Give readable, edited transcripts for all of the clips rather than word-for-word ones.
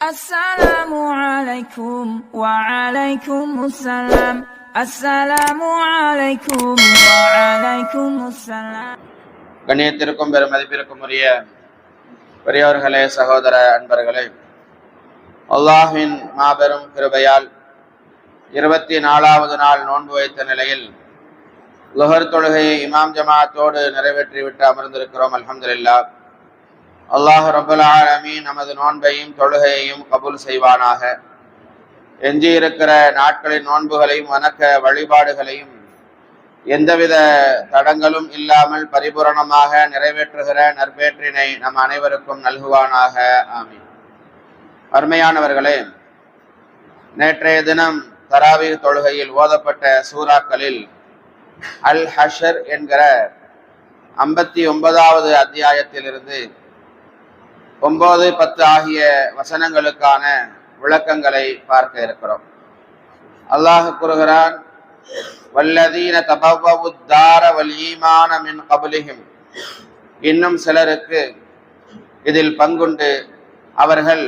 Assalamu alaikum wa alaikum assalam. Assalamu alaikum wa alaikum assalam. கண்ணியத்திற்கும் பெரும் மதிப்பிற்கும் உரிய பெரியவர்களே, சகோதர அன்பர்களே, அல்லாஹ்வின் மாபெரும் கிருபையால் 24வது நாள் நோன்பு வைத்த நிலையில் லுஹர் தொழுகையை இமாம் ஜமாத்தோடு நிறைவேற்றிவிட்டு அமர்ந்திருக்கிறோம். அல்ஹம்துலில்லாஹ். அல்லாஹ் ரப்பல் ஆலமீன் நமது நோன்பையும் தொழுகையையும் கபூல் செய்வானாக. எஞ்சியிருக்கிற நாட்களின் நோன்புகளையும் வணக்க வழிபாடுகளையும் எந்தவித தடங்களும் இல்லாமல் பரிபூரணமாக நிறைவேற்றுகிற நற்பேற்றினை நம் அனைவருக்கும் நல்குவானாக. ஆமீன். அருமையானவர்களே, நேற்றைய தினம் தராவீஹ் தொழுகையில் ஓதப்பட்ட சூறாக்களில் அல் ஹஷர் என்கிற 59வது அத்தியாயத்திலிருந்து 9, 10 ஆகிய வசனங்களுக்கான விளக்கங்களை பார்க்க இருக்கிறோம். அல்லாஹ் கூறுகிறான், வல்லதீன தபவ்வவு தார வல் ஈமான மின் கப்லிஹிம். இன்னும் சிலருக்கு இதில் பங்குண்டு, அவர்கள்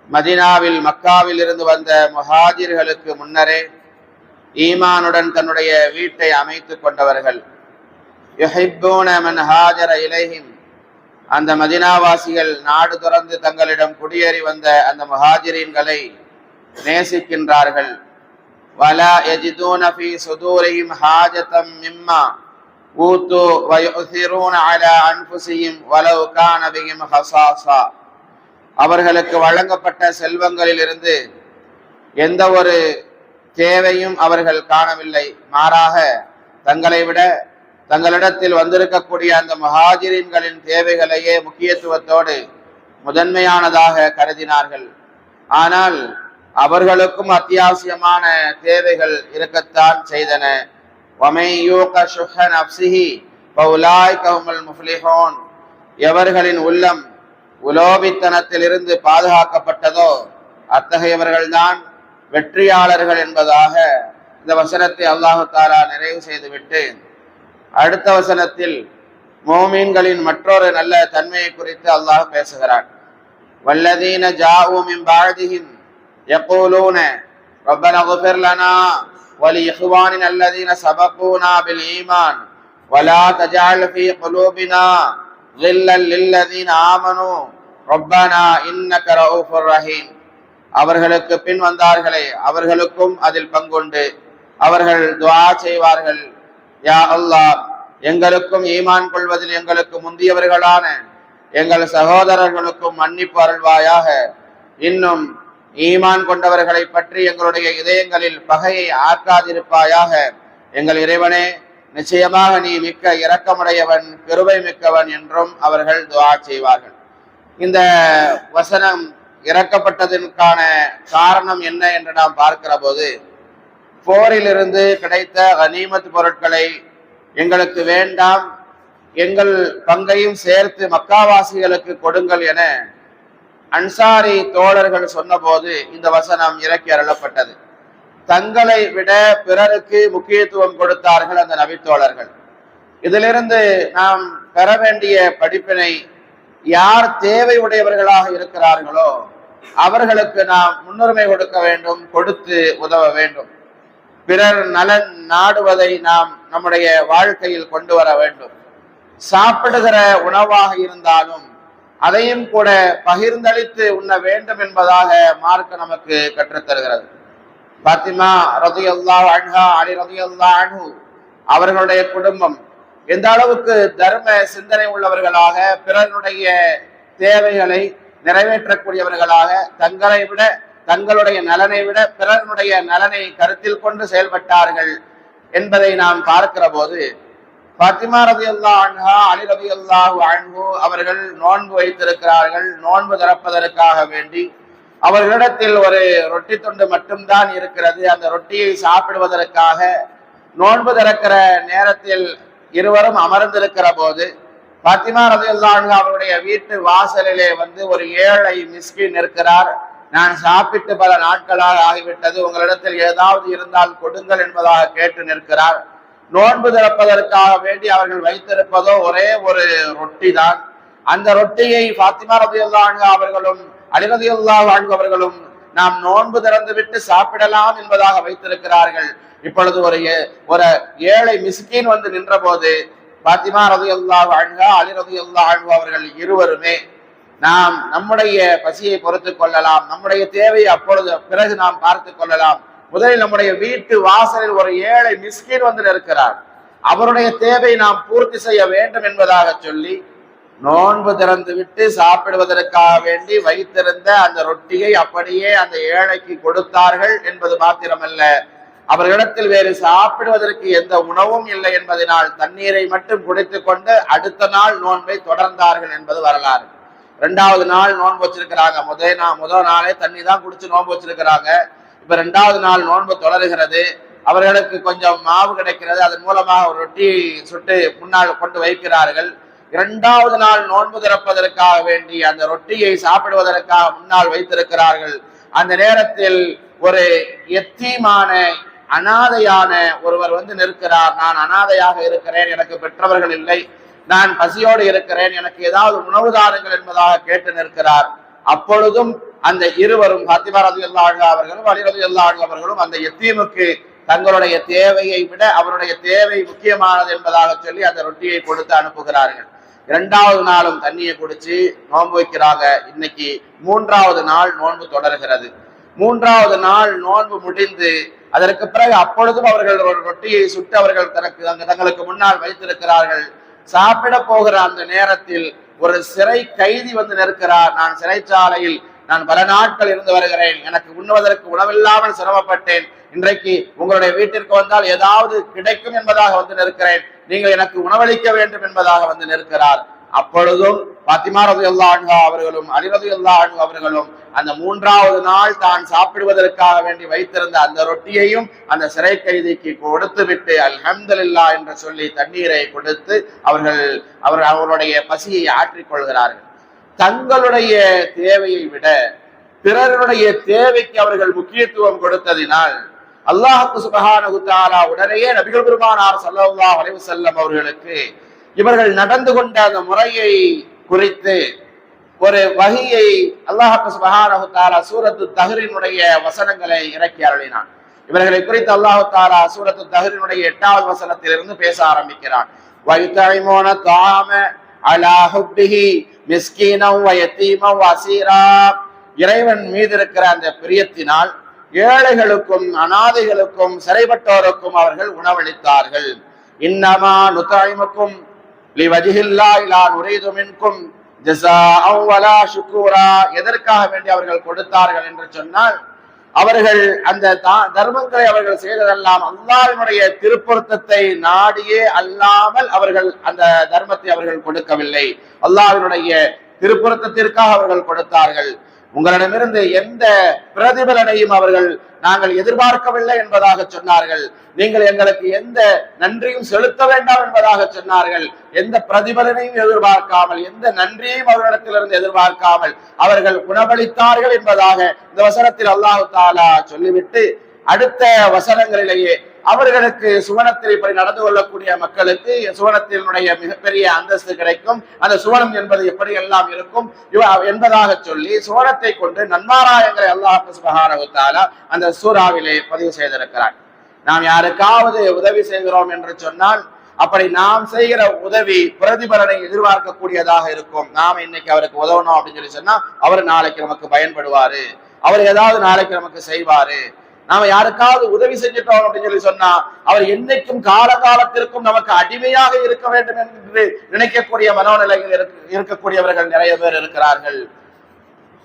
மதீனாவில் மக்காவில் இருந்து வந்த முஹாஜிர்களுக்கு முன்னரே ஈமானுடன் தன்னுடைய வீட்டை அமைத்துக் கொண்டவர்கள். யுஹிப்பூன மன் ஹாஜர இலைஹிம். அந்த மதீனாவாசிகள் நாடு துறந்து தங்களிடம் குடியேறி வந்த அந்த முஹாஜிரீன்களை நேசிக்கின்றார்கள். வலா யஜிதூன ஃபீ சுதூரிஹிம் ஹாஜதம் மிம்மா ஊது வ யுஸிரூன அலா அன்ஃபுஸிஹிம் வலவ் கான பிஹிம் ஹஸாஸா. அவர்களுக்கு வழங்கப்பட்ட செல்வங்களில் இருந்து எந்த ஒரு தேவையும் அவர்கள் காணவில்லை. மாறாக தங்களை விட தங்களிடத்தில் வந்திருக்கக்கூடிய அந்த முஹாஜிரீன்களின் தேவைகளையே முக்கியத்துவத்தோடு முதன்மையானதாக கருதினார்கள். ஆனால் அவர்களுக்கும் அத்தியாவசியமான தேவைகள் இருக்கத்தான் செய்தன. வமை யூக ஷுஹ நஃப்ஸிஹி ஃபஉலாயிக ஹுமுல் முஃப்லிஹூன். எவர்களின் உள்ளம் உலோபித்தனத்திலிருந்து பாதுகாக்கப்பட்டதோ அத்தகையவர்கள்தான் வெற்றியாளர்கள் என்பதாக இந்த வசனத்தை அல்லாஹு தஆலா நிறைவு செய்துவிட்டு அடுத்த வசனத்தில் மோமீன்களின் மற்றொரு நல்ல தன்மையை குறித்து அல்லாஹ் பேசுகிறான். வல்லதீன ஜாஉ மின் பஅதிஹிம் யகூலூன ரப்பனா இக்ஃபிர் லனா வ லிஇக்வானினா அல்லதீன சபகூனா பில் ஈமான் வலா தஜஅல் ஃபீ குலூபினா கில்லல் லில்லதீன ஆமனூ ரப்பனா இன்னக ரഊஃபுர் ரஹீம். அவர்களுக்கு பின் வந்தார்களே, அவர்களுக்கும் அதில் பங்குண்டு. அவர்கள் துஆ செய்வார்கள், யா அல்லாஹ், எங்களுக்கும் ஈமான் கொள்வதில் எங்களுக்கு முந்தியவர்களான எங்கள் சகோதரர்களுக்கும் மன்னிப்பு அருள்வாயாக. இன்னும் ஈமான் கொண்டவர்களை பற்றி எங்களுடைய இதயங்களில் பகையை ஆக்காதிருப்பாயாக. எங்கள் இறைவனே, நிச்சயமாக நீ மிக்க இரக்கமுடையவன், கிருபை மிக்கவன் என்றும் அவர்கள் துஆ செய்வார்கள். இந்த வசனம் இறக்கப்பட்டதற்கான காரணம் என்ன என்று நாம் பார்க்கிற போது, போரிலிருந்து கிடைத்த கனிமத் பொருட்களை எங்களுக்கு வேண்டாம், எங்கள் பங்கையும் சேர்த்து மக்காவாசிகளுக்கு கொடுங்கள் என அன்சாரி தோழர்கள் சொன்னபோது இந்த வசனம் இறக்கி அருளப்பட்டது. தங்களை விட பிறருக்கு முக்கியத்துவம் கொடுத்தார்கள் அந்த நபித்தோழர்கள். இதிலிருந்து நாம் பெற வேண்டிய படிப்பினை, யார் தேவை உடையவர்களாக இருக்கிறார்களோ அவர்களுக்கு நாம் முன்னுரிமை கொடுக்க வேண்டும், கொடுத்து உதவ வேண்டும். பிறர் நலன் நாடுவதை நாம் நம்முடைய வாழ்க்கையில் கொண்டு வர வேண்டும். சாப்பிடுகிற உணவாக இருந்தாலும் அதையும் கூட பகிர்ந்தளித்து உண்ண வேண்டும் என்பதாக மார்க்க நமக்கு கற்றுத்தருகிறது. பாத்திமா ரலியல்லாஹு அன்ஹா, அலி ரலியல்லாஹு அன்ஹு அவர்களுடைய குடும்பம் எந்த அளவுக்கு தர்ம சிந்தனை உள்ளவர்களாக, பிறனுடைய தேவைகளை நிறைவேற்றக்கூடியவர்களாக, தங்களை விட தங்களுடைய நலனை விட பிறனுடைய நலனை கருத்தில் கொண்டு செயல்பட்டார்கள் என்பதை நாம் பார்க்கிற போது, பாத்திமா ரலியல்லாஹு அன்ஹா, அலி ரலியல்லாஹு அன்ஹு அவர்கள் நோன்பு வைத்திருக்கிறார்கள். நோன்பு திறப்பதற்காக வேண்டி அவர்களிடத்தில் ஒரு ரொட்டி துண்டு மட்டும்தான் இருக்கிறது. அந்த ரொட்டியை சாப்பிடுவதற்காக நோன்பு திறக்கிற நேரத்தில் இருவரும் அமர்ந்திருக்கிற போது, பாத்திமா ரலியல்லாஹு அன்ஹா அவருடைய வீட்டு வாசலிலே வந்து ஒரு ஏழை மிஸ்கின் இருக்கிறார். நான் சாப்பிட்டு பல நாட்களாக ஆகிவிட்டது, உங்களிடத்தில் ஏதாவது இருந்தால் கொடுங்கள் என்பதாக கேட்டு நிற்கிறார். நோன்பு திறப்பதற்காக வேண்டி அவர்கள் வைத்திருப்பதோ ஒரே ஒரு ரொட்டி தான். அந்த ரொட்டியை பாத்திமா ரலியல்லாஹு அன்ஹா அவர்களும் அலி ரலியல்லாஹு அன்ஹு அவர்களும் நாம் நோன்பு திறந்து விட்டு சாப்பிடலாம் என்பதாக வைத்திருக்கிறார்கள். இப்பொழுது ஒரு ஏழை மிஸ்கீன் வந்து நின்ற போது பாத்திமா ரலியல்லாஹு அன்ஹா, அலி ரலியல்லாஹு அன்ஹு அவர்கள் இருவருமே நாம் நம்முடைய பசியை பொறுத்துக் கொள்ளலாம், நம்முடைய தேவையை அப்பொழுது பிறகு நாம் பார்த்துக் கொள்ளலாம், முதலில் நம்முடைய வீட்டு வாசலில் ஒரு ஏழை மிஸ்கீன் வந்து நிற்கிறார், அவருடைய தேவை நாம் பூர்த்தி செய்ய வேண்டும் என்பதாக சொல்லி நோன்பு திறந்து விட்டு சாப்பிடுவதற்காக வேண்டி வைத்திருந்த அந்த ரொட்டியை அப்படியே அந்த ஏழைக்கு கொடுத்தார்கள் என்பது மாத்திரமல்ல, அவர்களிடத்தில் வேறு சாப்பிடுவதற்கு எந்த உணவும் இல்லை என்பதனால் தண்ணீரை மட்டும் குடித்துக் கொண்டு அடுத்த நாள் நோன்பை தொடர்ந்தார்கள் என்பது வரலாறு. 2வது நாள் நோன்பு வச்சிருக்கிறாங்க, முதல் நாளே தண்ணி தான் குடிச்சு நோன்பு வச்சிருக்கிறாங்க. இப்ப 2வது நாள் நோன்பு தொடர்கிறது. அவர்களுக்கு கொஞ்சம் மாவு கிடைக்கிறது, அதன் மூலமாக ஒரு ரொட்டி சுட்டு முன்னால் கொண்டு வைக்கிறார்கள். 2வது நாள் நோன்பு திறப்பதற்காக வேண்டி அந்த ரொட்டியை சாப்பிடுவதற்காக முன்னால் வைத்திருக்கிறார்கள். அந்த நேரத்தில் ஒரு எத்தீமான அனாதையான ஒருவர் வந்து நிற்கிறார். நான் அனாதையாக இருக்கிறேன், எனக்கு பெற்றவர்கள் இல்லை, நான் பசியோடு இருக்கிறேன், எனக்கு ஏதாவது உணவு தாருங்கள் என்பதாக கேட்டு நிற்கிறார். அப்பொழுதும் அந்த இருவரும் பாத்திமா ரலியல்லாஹு அன்ஹா அவர்களும் அலி ரலியல்லாஹு அன்ஹு அவர்களும் அந்த எத்தீமுக்கு தங்களுடைய தேவையை விட அவருடைய தேவை முக்கியமானது என்பதாக சொல்லி அந்த ரொட்டியை கொடுத்து அனுப்புகிறார்கள். 2வது நாளும் தண்ணியை குடிச்சு நோன்பு வைக்கிறாங்க. இன்னைக்கு 3வது நாள் நோன்பு தொடர்கிறது. 3வது நாள் நோன்பு முடிந்து அதற்கு பிறகு அப்பொழுதும் அவர்கள் ஒரு ரொட்டியை சுட்டு அவர்கள் தங்களுக்கு முன்னால் வைத்திருக்கிறார்கள். சாப்பிட போகிற அந்த நேரத்தில் ஒரு சிறை கைதி வந்து நிற்கிறார். நான் சிறைச்சாலையில் நான் பல நாட்கள் இருந்து வருகிறேன், எனக்கு உண்ணுவதற்கு உணவில்லாமல் சிரமப்பட்டேன், இன்றைக்கு உங்களுடைய வீட்டிற்கு வந்தால் ஏதாவது கிடைக்கும் என்பதாக வந்து நிற்கிறேன், நீங்கள் எனக்கு உணவளிக்க வேண்டும் என்பதாக வந்து நிற்கிறார். அப்பொழுதும் பாத்திமா ரலியல்லாஹு அன்ஹா அவர்களும் அலி ரலியல்லாஹு அன்ஹு அவர்களும் அந்த 3வது நாள் தான் சாப்பிடுவதற்காக வேண்டி வைத்திருந்த அந்த ரொட்டியையும் அந்த சிறை கைதிக்கு கொடுத்து விட்டு அல்ஹம்துலில்லாஹ் என்று சொல்லி தண்ணீரை கொடுத்து அவர்களுடைய பசியை ஆற்றிக் கொள்கிறார்கள். தங்களுடைய தேவையை விட பிறருடைய தேவைக்கு அவர்கள் முக்கியத்துவம் கொடுத்ததினால் அல்லாஹ் சுப்ஹானஹு வ தஆலா உடனேயே நபிகள் பெருமானார் ஸல்லல்லாஹு அலைஹி வஸல்லம் அவர்களுக்கு இவர்கள் நடந்து கொண்ட அந்த முறையை குறித்து ஒரு வஹியை அல்லாஹ் சுப்ஹானஹு வ தஆலா சூரத்து தஹ்ரினுடைய வசனங்களை இறக்கி அருளினான். இவர்களை குறித்து அல்லாஹ் தஆலா சூரத்து தஹ்ரினுடைய 8வது வசனத்திலிருந்து பேச ஆரம்பிக்கிறான். வயுதஇமூன தஆம அலா ஹுப்பிஹி மிஸ்கீனன் வ யதீமன் வ அஸீரா. இறைவன் மீது இருக்கிற அந்த பிரியத்தினால் ஏழைகளுக்கும் அனாதைகளுக்கும் சிறைப்பட்டோருக்கும் அவர்கள் உணவளித்தார்கள். இன்னமா நுதஇமுக்கும் லிவஜ்ஹில்லாஹி லா நுரீது மின்கும் ஜஸாஅன் வலா ஷுக்கூரா. எதற்காக வேண்டி அவர்கள் கொடுத்தார்கள் என்று சொன்னால், அவர்கள் அந்த தர்மங்களை அவர்கள் செய்ததெல்லாம் அல்லாஹ்வினுடைய திருப்பொருத்தத்தை நாடியே அல்லாமல் அவர்கள் அந்த தர்மத்தை அவர்கள் கொடுக்கவில்லை, அல்லாஹ்வினுடைய திருப்பொருத்தத்திற்காக அவர்கள் கொடுத்தார்கள். உங்களிடமிருந்து எந்த பிரதிபலனையும் அவர்கள் நாங்கள் எதிர்பார்க்கவில்லை என்பதாக சொன்னார்கள். நீங்கள் எங்களுக்கு எந்த நன்றியும் செலுத்த வேண்டாம் என்பதாக சொன்னார்கள். எந்த பிரதிபலனையும் எதிர்பார்க்காமல், எந்த நன்றியையும் அவர்களிடத்திலிருந்து எதிர்பார்க்காமல் அவர்கள் உணவளித்தார்கள் என்பதாக இந்த வசனத்தில் அல்லாஹ் தஆலா சொல்லிவிட்டு அடுத்த வசனங்களிலேயே அவர்களுக்கு சுவனத்தில் இப்படி நடந்து கொள்ளக்கூடிய மக்களுக்கு சுவனத்தினுடைய மிகப்பெரிய அந்தஸ்து கிடைக்கும், அந்த சுவனம் என்பது எப்படி எல்லாம் இருக்கும் என்பதாக சொல்லி சுவனத்தை கொண்டு நன்மாராயங்களை அல்லாஹ் சுப்ஹானஹு வ தஆலா அந்த சூராவிலே பதிவு செய்திருக்கிறார். நாம் யாருக்காவது உதவி செய்கிறோம் என்று சொன்னால் அப்படி நாம் செய்கிற உதவி பிரதிபலனை எதிர்பார்க்கக்கூடியதாக இருக்கும். நாம இன்னைக்கு அவருக்கு உதவணும் அப்படின்னு சொல்லி சொன்னா அவர் நாளைக்கு நமக்கு பயன்படுவாரு, அவர் ஏதாவது நாளைக்கு நமக்கு செய்வாரு. நாம யாருக்காவது உதவி செஞ்சிட்டோம் அப்படின்னு சொல்லி சொன்னா அவர் என்னைக்கும் காலகாலத்திற்கும் நமக்கு அடிமையாக இருக்க வேண்டும் என்று நினைக்கக்கூடிய மனோநிலையில் இருக்கக்கூடியவர்கள் நிறைய பேர் இருக்கிறார்கள்.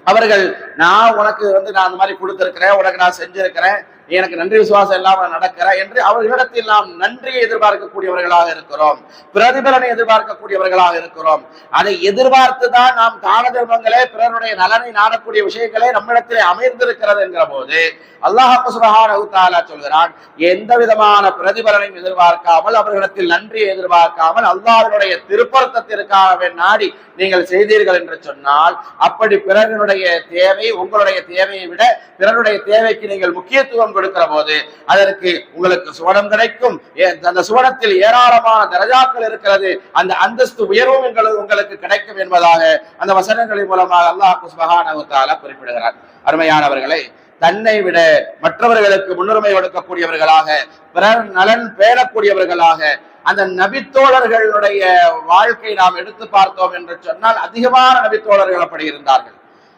அவர்கள் நான் உனக்கு நான் அந்த மாதிரி கொடுத்திருக்கிறேன், உனக்கு நான் செஞ்சிருக்கிறேன், எனக்கு நன்றி விசுவாசம் இல்லாம நடக்கிற என்று அவர்களிடத்தில் நாம் நன்றியை எதிர்பார்க்கக்கூடியவர்களாக இருக்கிறோம், பிரதிபலனை எதிர்பார்க்கக்கூடியவர்களாக இருக்கிறோம். அதை எதிர்பார்த்துதான் நாம் தான தர்மங்களே பிறருடைய நலனை நாடக்கூடிய விஷயங்களே நம்மிடத்திலே அமைந்திருக்கிறது என்கிற போது அல்லாஹ் சுப்ஹானஹு வ தஆலா சொல்கிறான், எந்த விதமான பிரதிபலனையும் எதிர்பார்க்காமல் அவர்களிடத்தில் நன்றியை எதிர்பார்க்காமல் அல்லாஹ்வுடைய திருப்பொருத்தத்திற்காக நாடி நீங்கள் செய்தீர்கள் என்று சொன்னால் அப்படி பிறருடைய தேவை உங்களுடைய தேவையை விட பிறருடைய தேவைக்கு நீங்கள் முக்கியத்துவம் கொடுக்கிற போது அதற்கு உங்களுக்கு சுவனம் கிடைக்கும். அந்த சுவனத்தில் ஏராளமான தரஜாக்கள் இருக்கிறது, அந்த அந்தஸ்து உயர்வும் உங்களுக்கு கிடைக்கும் என்பதாக அந்த வசனங்களின் மூலமாக அல்லாஹ் சுப்ஹானஹு வ தஆலா குறிப்பிடுகிறார். அருமையானவர்களை, தன்னை விட மற்றவர்களுக்கு முன்னுரிமை கொடுக்கக்கூடியவர்களாக, பிறர் நலன் பேணக்கூடியவர்களாக அந்த நபித்தோழர்களுடைய வாழ்க்கை நாம் எடுத்து பார்த்தோம் என்று சொன்னால் அதிகமான நபித்தோழர்கள் அப்படி இருந்தார்கள்.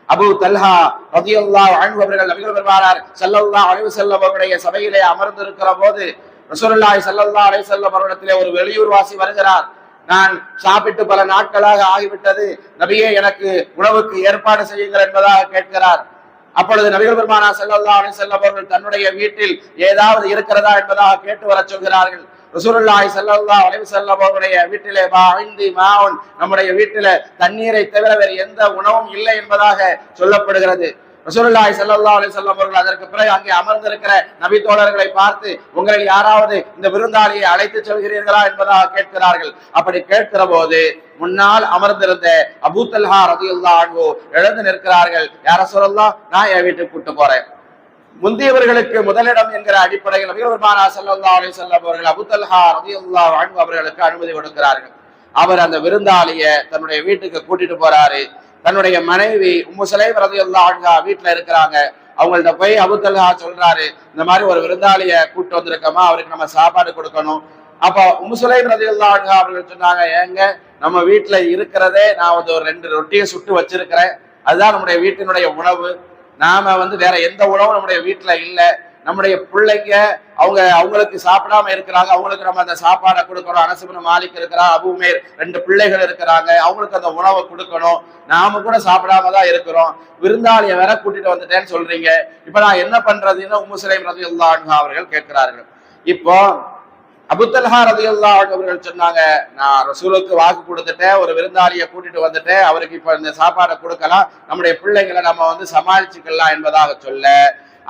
அபூ தல்ஹா ரலியல்லாஹு அன்ஹு அவர்கள் நபிகள் பெருமானார் ஸல்லல்லாஹு அலைஹி வஸல்லம் அவருடைய சபையிலே அமர்ந்திருக்கிற போது ரசூலுல்லாஹி ஸல்லல்லாஹு அலைஹி வஸல்லம் அவரிடத்திலே ஒரு வெளியூர்வாசி வருகிறார். நான் சாப்பிட்டு பல நாட்களாக ஆகிவிட்டது, நபியே எனக்கு உணவுக்கு ஏற்பாடு செய்யுங்கள் என்பதாக கேட்கிறார். அப்பொழுது நபிகள் பெருமானார் ஸல்லல்லாஹு அலைஹி வஸல்லம் அவர்கள் தன்னுடைய வீட்டில் ஏதாவது இருக்கிறதா என்பதாக கேட்டு வர சொல்கிறார்கள். ரசூலுல்லாஹி ஸல்லல்லாஹு அலைஹி வஸல்லம் அவருடைய வீட்டிலே மாவுன், நம்முடைய வீட்டிலே தண்ணீரை தவிர வேறு எந்த உணவும் இல்லை என்பதாக சொல்லப்படுகிறது. ரசூலுல்லாஹி ஸல்லல்லாஹு அலைஹி வஸல்லம் அவர்கள் அதற்கு பிறகு அங்கே அமர்ந்திருக்கிற நபி தோழர்களை பார்த்து, உங்களில் யாராவது இந்த விருந்தாளியை அழைத்து செல்கிறீர்களா என்பதாக கேட்கிறார்கள். அப்படி கேட்கிற போது முன்னால் அமர்ந்திருந்த அபூ தல்ஹா ரலியல்லாஹு அன்ஹு எழுந்து நிற்கிறார்கள். யா ரசூலல்லாஹ், நான் என் வீட்டுக்கு கூட்டு போறேன். முந்தியவர்களுக்கு முதலிடம் என்கிற அடிப்படையில் நபிகள் பெருமானார் ஸல்லல்லாஹு அலைஹி வஸல்லம் அவர்கள் அபூ தல்ஹா ரலியல்லாஹு அன்ஹு அவர்களுக்கு அனுமதி கொடுக்கிறார்கள். அவர் அந்த விருந்தாளியை தன்னுடைய வீட்டுக்கு கூட்டிட்டு போறாரு. தன்னுடைய மனைவி உம்மு சுலைம் ரலியல்லாஹு அன்ஹா வீட்டுல இருக்கிறாங்க. அவங்கள்ட்ட போய் அபூ தல்ஹா சொல்றாரு, இந்த மாதிரி ஒரு விருந்தாளிய கூட்டு வந்திருக்கோமா, அவருக்கு நம்ம சாப்பாடு கொடுக்கணும். அப்ப உம்மு சுலைம் ரலியல்லாஹு அன்ஹா அவர்கள் சொன்னாங்க, ஏங்க நம்ம வீட்டுல இருக்கிறதே நான் ஒரு 2 ரொட்டியை சுட்டு வச்சிருக்கிறேன், அதுதான் நம்முடைய வீட்டினுடைய உணவு. நாம வேற எந்த உணவும் நம்முடைய வீட்டுல இல்ல. நம்முடைய பிள்ளைங்க அவங்களுக்கு சாப்பிடாம இருக்கிறாங்க, அவங்களுக்கு நம்ம அந்த சாப்பாடை கொடுக்கணும். அனஸ் இப்னு மாலிக் இருக்கிறார், அபூ உமைர் 2 பிள்ளைகள் இருக்கிறாங்க, அவங்களுக்கு அந்த உணவை கொடுக்கணும். நாம கூட சாப்பிடாம தான் இருக்கிறோம், விருந்தாளியை வேற கூட்டிட்டு வந்துட்டேன்னு சொல்றீங்க, இப்ப நான் என்ன பண்றதுன்னு உம்மு சுலைம் ரலியல்லாஹு அன்ஹா அவர்கள் கேட்கிறார்கள். இப்போ அபூ தல்ஹா ரலியல்லாஹு அன்ஹு அவர்கள் சொன்னாங்க, நான் ரசூலுக்கு வாக்கு கொடுத்துட்டேன், ஒரு விருந்தாளியை கூட்டிட்டு வந்துட்டேன், அவருக்கு இப்ப இந்த சாப்பாடை கொடுக்கலாம், நம்முடைய பிள்ளைங்களை நம்ம சமாளிச்சுக்கலாம் என்பதாக சொல்ல,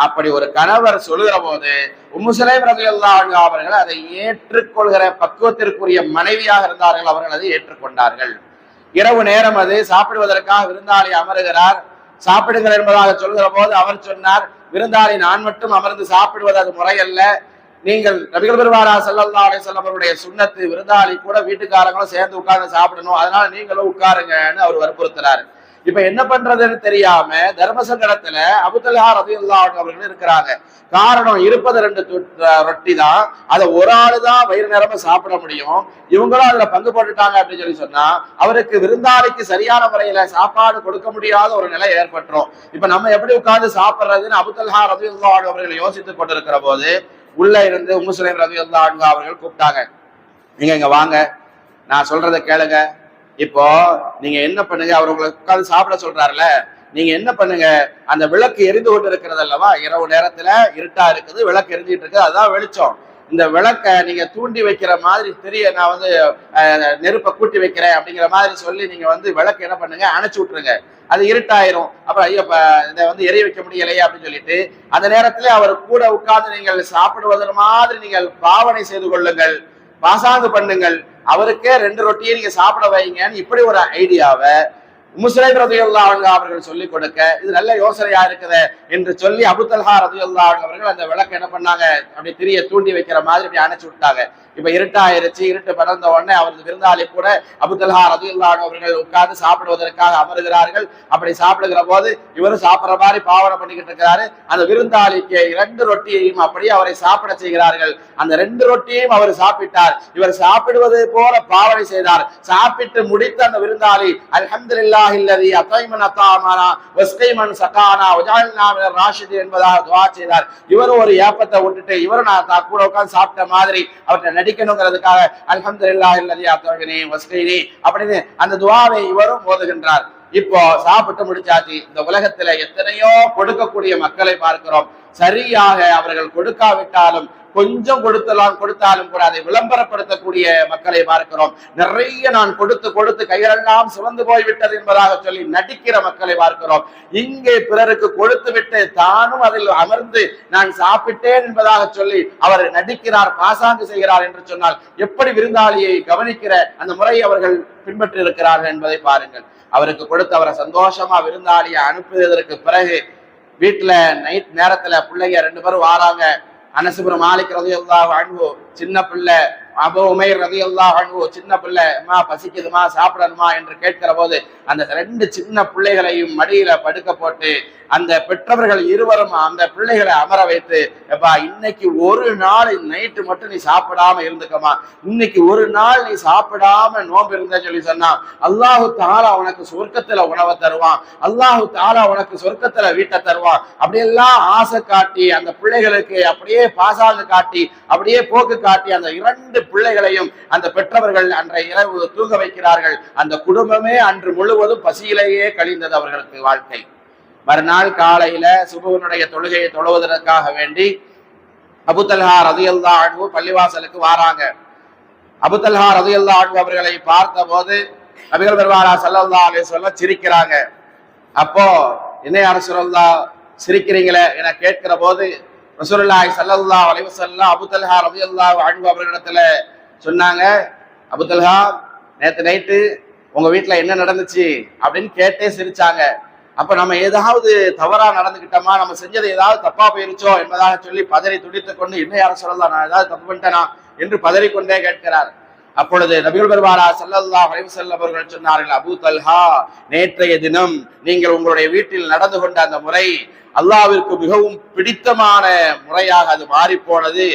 அப்படி ஒரு கணவர் சொல்லுகிற போது உம்மு சுலைம் ரலியல்லாஹு அன்ஹா அவர்கள் அதை ஏற்றுக்கொள்கிற பக்குவத்திற்குரிய மனைவியாக இருந்தார்கள். அவர்கள் அதை ஏற்றுக்கொண்டார்கள். இரவு நேரம் அது சாப்பிடுவதற்காக விருந்தாளி அமருகிறார். சாப்பிடுங்கள் என்பதாக சொல்கிற போது அவர் சொன்னார், விருந்தாளி நான் மட்டும் அமர்ந்து சாப்பிடுவது அது முறையல்ல, நீங்கள் நபிகள் பெருமானார் ஸல்லல்லாஹு அலைஹி வஸல்லம் அவருடைய சுன்னத்து, விருந்தாளி கூட வீட்டுக்காரங்களும் சேர்ந்து உட்கார்ந்து சாப்பிடணும், அதனால நீங்களும் உட்காருங்கன்னு அவர் வற்புறுத்துறாரு. இப்ப என்ன பண்றதுன்னு தெரியாம தர்மசங்கடத்துல அபூ தல்ஹா ரலியல்லாஹு அன்ஹு அவர்கள் இருக்கிறாங்க. காரணம் இருப்பது 2 ரொட்டி தான், அதை ஒரு ஆளு தான் வயிறு நேரமா சாப்பிட முடியும். இவங்களும் அதுல பங்கு போட்டுட்டாங்க அப்படின்னு சொன்னா அவருக்கு விருந்தாளிக்கு சரியான முறையில சாப்பாடு கொடுக்க முடியாத ஒரு நிலை ஏற்பட்டுரும். இப்ப நம்ம எப்படி உட்கார்ந்து சாப்பிடுறதுன்னு அபூ தல்ஹா ரலியல்லாஹு அன்ஹு அவர்கள் யோசித்துக் கொண்டிருக்கிற போது உள்ள இருந்து உம்மு சுலைம் ரலியல்லாஹு அன்ஹா அவர்கள் கூப்பிட்டாங்க, நீங்க இங்க வாங்க, நான் சொல்றதை கேளுங்க. இப்போ நீங்க என்ன பண்ணுங்க, அவர் உங்களை உட்கார்ந்து சாப்பிட சொல்றாருல, நீங்க என்ன பண்ணுங்க, அந்த விளக்கு எரிந்து கொண்டு இருக்கிறது அல்லவா, இரவு நேரத்துல இருட்டா இருக்குது, விளக்கு எரிஞ்சிட்டு இருக்கு, அதுதான் வெளிச்சம். இந்த விளக்க நீங்க தூண்டி வைக்கிற மாதிரி தெரிய, நான் நெருப்பை கூட்டி வைக்கிறேன் அப்படிங்கிற மாதிரி சொல்லி நீங்க விளக்கு என்ன பண்ணுங்க, அணைச்சு விட்டுருங்க, அது இருட்டாயிரும். அப்புறம் ஐயோ இதை எரிய வைக்க முடியலையே அப்படின்னு சொல்லிட்டு அந்த நேரத்துல அவர் கூட உட்கார்ந்து நீங்கள் சாப்பிடுவதன் மாதிரி நீங்கள் பாவனை செய்து கொள்ளுங்கள், பாசாங்கு பண்ணுங்கள், அவருக்கே 2 ரொட்டியை நீங்க சாப்பிட வைங்கன்னு இப்படி ஒரு ஐடியாவை உம்மு சுலைம் ரலியல்லாஹு அன்ஹா அவர்கள் சொல்லிக் கொடுக்க, இது நல்ல யோசனையா இருக்குது என்று சொல்லி அபூ தல்ஹா ரலியல்லாஹு அன்ஹு அவர்கள் அந்த விளக்கு என்ன பண்ணாங்க, அப்படி திரிய தூண்டி வைக்கிற மாதிரி அப்படி அணைச்சு விட்டாங்க. இப்ப இருட்டாயிருச்சு. இருட்டு படர்ந்த உடனே அவரது விருந்தாளி கூட அபூ தல்ஹா ரலியல்லாஹு அன்ஹு அவர்கள் உட்கார்ந்து சாப்பிடுவதற்காக அமருகிறார்கள். அப்படி சாப்பிடுகிற போது இவரும் சாப்பிடுற மாதிரி பாவனை பண்ணிக்கிட்டு இருக்கிறாரு. அந்த விருந்தாளிக்கு 2 ரொட்டியையும் அப்படியே அவரை சாப்பிட செய்கிறார்கள். அந்த 2 ரொட்டியையும் அவர் சாப்பிட்டார். இவர் சாப்பிடுவது போல பாவனை செய்தார். சாப்பிட்டு முடித்த அந்த விருந்தாளி அல்ஹம்துலில்லாஹி அல்லதி அதைமன் அதாமனா வஸ்கைமன் சகானா வஜஅல்னா மினர் ராஷிதீன் என்பதாக துஆ செய்தார். இவரும் ஒரு ஏப்பத்தை விட்டுட்டு இவரும் நான் கூட உட்கார்ந்து சாப்பிட்ட மாதிரி அவற்றை நடிக்கணுங்கிறதுக்காக அல்ஹம்துலில்லாஹி அல்லதி அதைமனி வஸ்கைனி அப்படின்னு அந்த துஆவை இவரும் ஓதுகின்றார். இப்போ சாப்பிட்டு முடிச்சாச்சு. இந்த உலகத்துல எத்தனையோ கொடுக்கக்கூடிய மக்களை பார்க்கிறோம். சரியாக அவர்கள் கொடுக்காவிட்டாலும் கொஞ்சம் கொடுத்தாலும் கூட அதை விளம்பரப்படுத்தக்கூடிய மக்களை பார்க்கிறோம். நிறைய நான் கொடுத்து கைகளெல்லாம் சிவந்து போய்விட்டது என்பதாக சொல்லி நடிக்கிற மக்களை பார்க்கிறோம். இங்கே பிறருக்கு கொடுத்து விட்டு தானும் அதில் அமர்ந்து நான் சாப்பிட்டேன் என்பதாக சொல்லி அவர் நடிக்கிறார், பாசாங்கு செய்கிறார் என்று சொன்னால் எப்படி விருந்தாளியை கவனிக்கிற அந்த முறையை அவர்கள் பின்பற்றி இருக்கிறார்கள் என்பதை பாருங்கள். அவருக்கு கொடுத்து அவரை சந்தோஷமா விருந்தாளிய அனுப்பியதற்கு பிறகு வீட்டுல நைட் நேரத்துல பிள்ளைங்க 2 பேரும் வாராங்க. அனஸ் இப்னு மாலிக் ரலியல்லாஹு அன்ஹு சின்ன பிள்ளை, அபூ உமைர் ரலியல்லாஹு அன்ஹு சின்ன பிள்ளை, அம்மா பசிக்குதுமா சாப்பிடணுமா என்று கேட்கிற போது அந்த 2 சின்ன பிள்ளைகளையும் மடியில படுக்க போட்டு அந்த பெற்றவர்கள் இருவரும் அந்த பிள்ளைகளை அமர வைத்து, எப்பா இன்னைக்கு ஒரு நாள் நைட்டு மட்டும் நீ சாப்பிடாம இருந்துக்கமா, இன்னைக்கு ஒரு நாள் நீ சாப்பிடாம நோன்பு இருந்த சொல்லி சொன்னா அல்லாஹு தஆலா உனக்கு சொர்க்கத்துல உணவை தருவான், அல்லாஹு தஆலா உனக்கு சொர்க்கத்துல வீட்டை தருவான். அப்படியெல்லாம் ஆசை காட்டி அந்த பிள்ளைகளுக்கு அப்படியே பாசாங்க காட்டி அப்படியே போக்கு காட்டி அந்த 2 பிள்ளைகளையும் அந்த பெற்றவர்கள் அன்றைய இரவு தூங்க வைக்கிறார்கள். அந்த குடும்பமே அன்று முழுவதும் பசியிலேயே கழிந்தது அவர்களுக்கு வாழ்க்கை. மறுநாள் காலையில சுபஹ்னுடைய தொழுகையை தொழுவதற்காக வேண்டி அபூ தல்ஹா ரலியல்லாஹு அன்ஹு பள்ளிவாசலுக்கு வராங்க. அபூ தல்ஹா ரலியல்லாஹு அன்ஹு அவர்களை பார்த்த போது நபிகள் பெருமானார் ஸல்லல்லாஹு அலைஹி வஸல்லம் சிரிக்கிறாங்க. அப்போ என்ன யா ரசூலல்லாஹ் சிரிக்கிறீங்களே என கேட்கிற போது ரசூலுல்லாஹி ஸல்லல்லாஹு அலைஹி வஸல்லம் அபூ தல்ஹா ரலியல்லாஹு அன்ஹு அவர்களிடத்துல சொன்னாங்க, அபூ தல்ஹா நேத்து நைட்டு உங்க வீட்டுல என்ன நடந்துச்சு அப்படின்னு கேட்டே சிரிச்சாங்க. அப்ப நம்ம ஏதாவது தவறா நடந்துகிட்டோமா, நம்ம செஞ்சது ஏதாவது தப்பா போயிருச்சோ என்பதாக சொல்லி பதறி துடித்துக் கொண்டு என்ன யார சொல்லலாம், நான் ஏதாவது தப்பு பண்ணிட்டேனா என்று பதறிக்கொண்டே கேட்கிறார். அப்பொழுது நபிகள் பெருமானார் ஸல்லல்லாஹு அலைஹி வஸல்லம் அவர்கள் சொன்னார்கள், அபூ தல்ஹா நேற்றைய தினம் நீங்கள் உங்களுடைய வீட்டில் நடந்து கொண்ட அந்த முறை அல்லாஹ்விற்கு மிகவும் பிடித்தமான முறையாக அது மாறி போனது.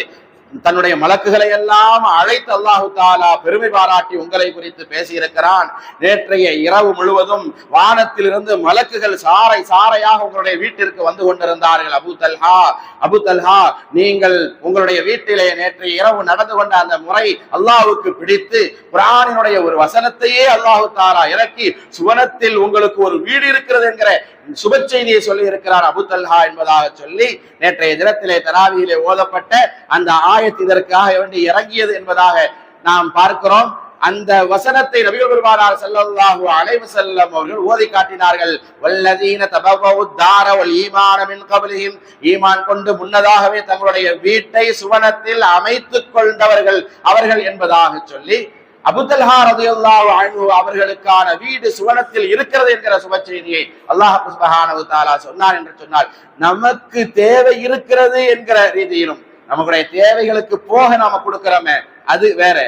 தன்னுடைய மலக்குகளை எல்லாம் அழைத்து அல்லாஹு தஆலா பெருமை பாராட்டி உங்களை குறித்து பேசியிருக்கிறான். நேற்றைய இரவு முழுவதும் வானத்திலிருந்து மலக்குகள் சாறை சாறையாக உங்களுடைய வீட்டிற்கு வந்து கொண்டிருந்தார்கள். அபூ தல்ஹா, அபூ தல்ஹா நீங்கள் உங்களுடைய வீட்டிலே நேற்றைய இரவு நடந்து கொண்ட அந்த முறை அல்லாஹ்வுக்கு பிடித்து குர்ஆனினுடைய ஒரு வசனத்தையே அல்லாஹு தஆலா இறக்கி சுவனத்தில் உங்களுக்கு ஒரு வீடு இருக்கிறது என்கிற சுப செய்தியை சொல்லி இருக்கிறார் அபூ தல்ஹா என்பதாக சொல்லி நேற்றைய தினத்திலே தராவியிலே ஓதப்பட்ட அந்த ஆயத் இதற்காக வேண்டி இறங்கியது என்பதாக நாம் பார்க்கிறோம். அந்த வசனத்தை நபிகள் பெருமானார் ஸல்லல்லாஹு அலைஹி வஸல்லம் அவர்கள் ஓதி காட்டினார்கள். வல்லதீன தபவவுத் தார வல் ஈமான மின் கப்லிஹிம், ஈமான் கொண்டு முன்னதாகவே தங்களுடைய வீட்டை சுவனத்தில் அமைத்துக் கொண்டவர்கள் அவர்கள் என்பதாக சொல்லி அபூ தல்ஹா ரலியல்லாஹு அன்ஹு அவர்களுக்கான வீடு சுவனத்தில் இருக்கிறது என்கிற சுப செய்தியை அல்லாஹ் சுப்ஹானஹு வ தஆலா சொன்னார் என்று சொன்னால், நமக்கு தேவை இருக்கிறது என்கிற ரீதியிலும் நம்முடைய தேவைகளுக்கு போக நாம கொடுக்கிறோமே அது வேற,